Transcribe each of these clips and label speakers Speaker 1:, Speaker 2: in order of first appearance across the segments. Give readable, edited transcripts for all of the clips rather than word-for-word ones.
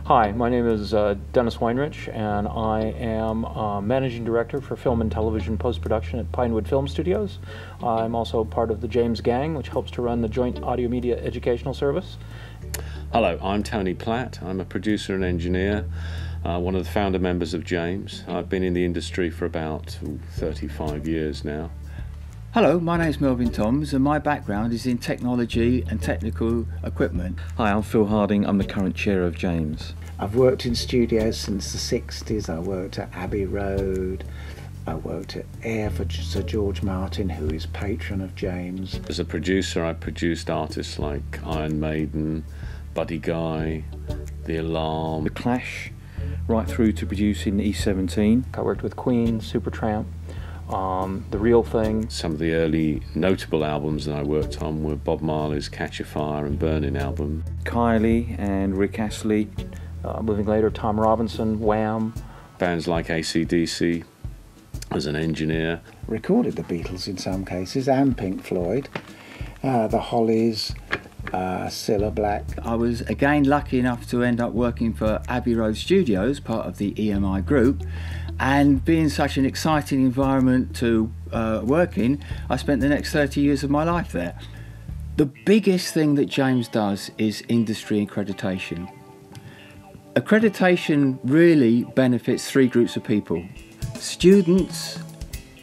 Speaker 1: Hi, my name is Dennis Weinrich, and I am Managing Director for Film and Television Post-Production at Pinewood Film Studios. I'm also part of the James Gang, which helps to run the Joint Audio Media Educational Service.
Speaker 2: Hello, I'm Tony Platt. I'm a producer and engineer, one of the founder members of James. I've been in the industry for about 35 years now.
Speaker 3: Hello, my name's Melvin Toms and my background is in technology and technical equipment.
Speaker 4: Hi, I'm Phil Harding. I'm the current chair of James.
Speaker 5: I've worked in studios since the 60s. I worked at Abbey Road. I worked at Air for Sir George Martin, who is patron of James.
Speaker 2: As a producer, I produced artists like Iron Maiden, Buddy Guy, The Alarm,
Speaker 4: The Clash, right through to producing E17.
Speaker 1: I worked with Queen, Supertramp, The Real Thing.
Speaker 2: Some of the early notable albums that I worked on were Bob Marley's Catch a Fire and Burning album.
Speaker 4: Kylie and Rick Astley.
Speaker 1: Moving later, Tom Robinson, Wham.
Speaker 2: Bands like AC/DC as an engineer.
Speaker 5: Recorded the Beatles in some cases and Pink Floyd, the Hollies, Cilla Black.
Speaker 3: I was again lucky enough to end up working for Abbey Road Studios, part of the EMI group, and being such an exciting environment to work in, I spent the next 30 years of my life there. The biggest thing that James does is industry accreditation. Accreditation really benefits three groups of people: students,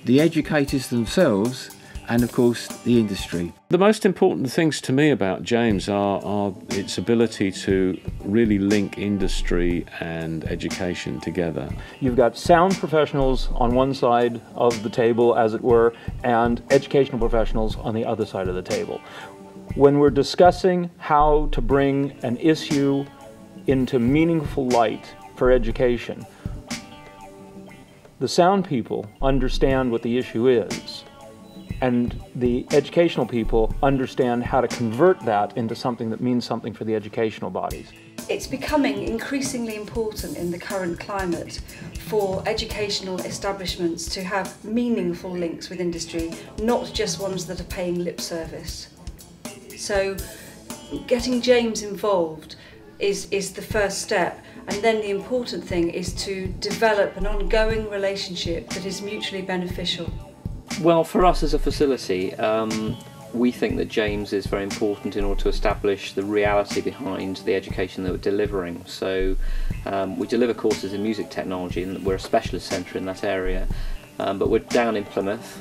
Speaker 3: the educators themselves, and of course the industry.
Speaker 2: The most important things to me about James are its ability to really link industry and education together.
Speaker 1: You've got sound professionals on one side of the table, as it were, and educational professionals on the other side of the table. When we're discussing how to bring an issue into meaningful light for education, the sound people understand what the issue is, and the educational people understand how to convert that into something that means something for the educational bodies.
Speaker 6: It's becoming increasingly important in the current climate for educational establishments to have meaningful links with industry, not just ones that are paying lip service. So getting James involved is the first step, and then the important thing is to develop an ongoing relationship that is mutually beneficial.
Speaker 7: Well, for us as a facility, we think that James is very important in order to establish the reality behind the education that we're delivering. So we deliver courses in music technology, and we're a specialist centre in that area. But we're down in Plymouth.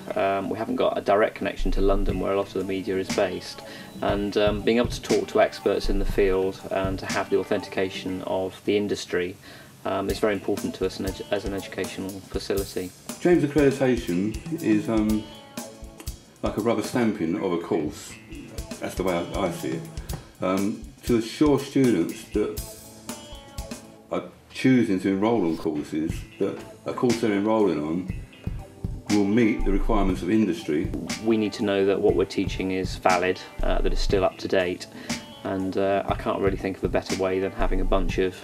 Speaker 7: We haven't got a direct connection to London, where a lot of the media is based. And being able to talk to experts in the field and to have the authentication of the industry is very important to us as an educational facility.
Speaker 8: James accreditation is like a rubber stamping of a course. That's the way I see it. To assure students that are choosing to enrol on courses, that a course they're enrolling on will meet the requirements of industry.
Speaker 7: We need to know that what we're teaching is valid, that it's still up to date, and I can't really think of a better way than having a bunch of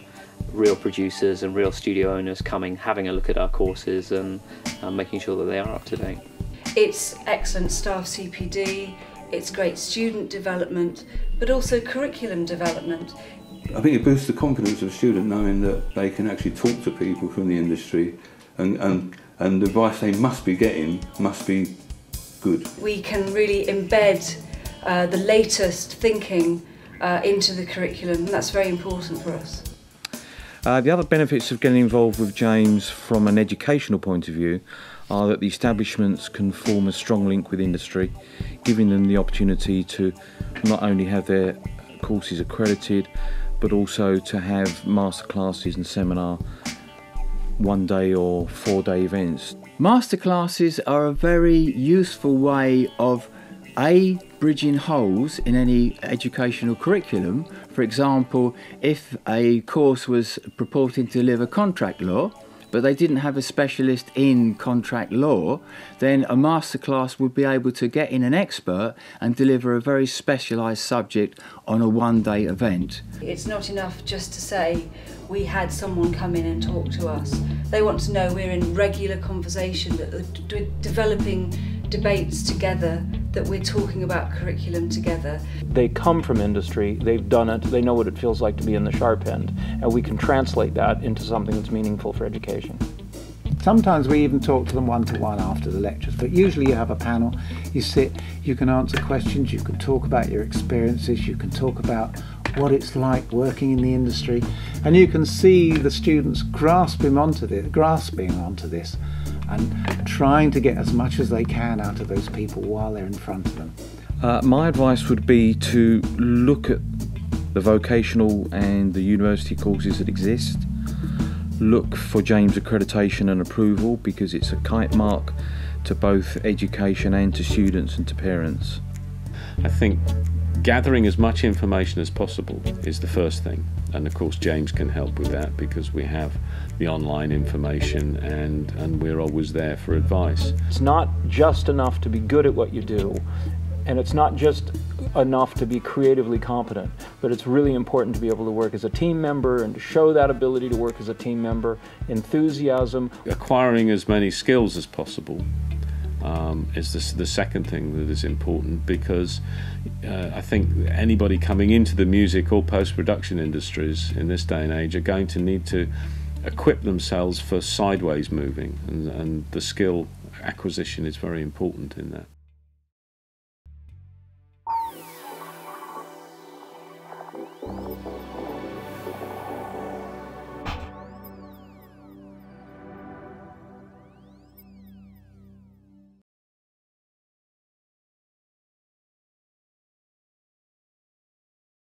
Speaker 7: real producers and real studio owners coming, having a look at our courses and making sure that they are up to date.
Speaker 6: It's excellent staff CPD, it's great student development, but also curriculum development.
Speaker 8: I think it boosts the confidence of a student knowing that they can actually talk to people from the industry, and the advice they must be getting must be good. We
Speaker 6: can really embed the latest thinking into the curriculum, and that's very important for us.
Speaker 4: The other benefits of getting involved with James from an educational point of view are that the establishments can form a strong link with industry, giving them the opportunity to not only have their courses accredited, but also to have masterclasses and seminar one-day or four-day events.
Speaker 3: Masterclasses are a very useful way of bridging holes in any educational curriculum. For example, if a course was purporting to deliver contract law, but they didn't have a specialist in contract law, then a masterclass would be able to get in an expert and deliver a very specialised subject on a one-day event.
Speaker 6: It's not enough just to say we had someone come in and talk to us. They want to know we're in regular conversation, that we're developing debates together that we're talking about curriculum together.
Speaker 1: They come from industry, they've done it, they know what it feels like to be in the sharp end, and we can translate that into something that's meaningful for education.
Speaker 5: Sometimes we even talk to them one-to-one after the lectures, but usually you have a panel, you sit, you can answer questions, you can talk about your experiences, you can talk about what it's like working in the industry, and you can see the students grasping onto this and trying to get as much as they can out of those people while they're in front of them.
Speaker 4: My advice would be to look at the vocational and the university courses that exist. Look for James accreditation and approval, because it's a kite mark to both education and to students and to parents.
Speaker 2: I think gathering as much information as possible is the first thing, and of course James can help with that because we have the online information and we're always there for advice.
Speaker 1: It's not just enough to be good at what you do, and it's not just enough to be creatively competent, but it's really important to be able to work as a team member and to show that ability to work as a team member, enthusiasm.
Speaker 2: Acquiring as many skills as possible is the second thing that is important, because I think anybody coming into the music or post-production industries in this day and age are going to need to equip themselves for sideways moving, and the skill acquisition is very important in that.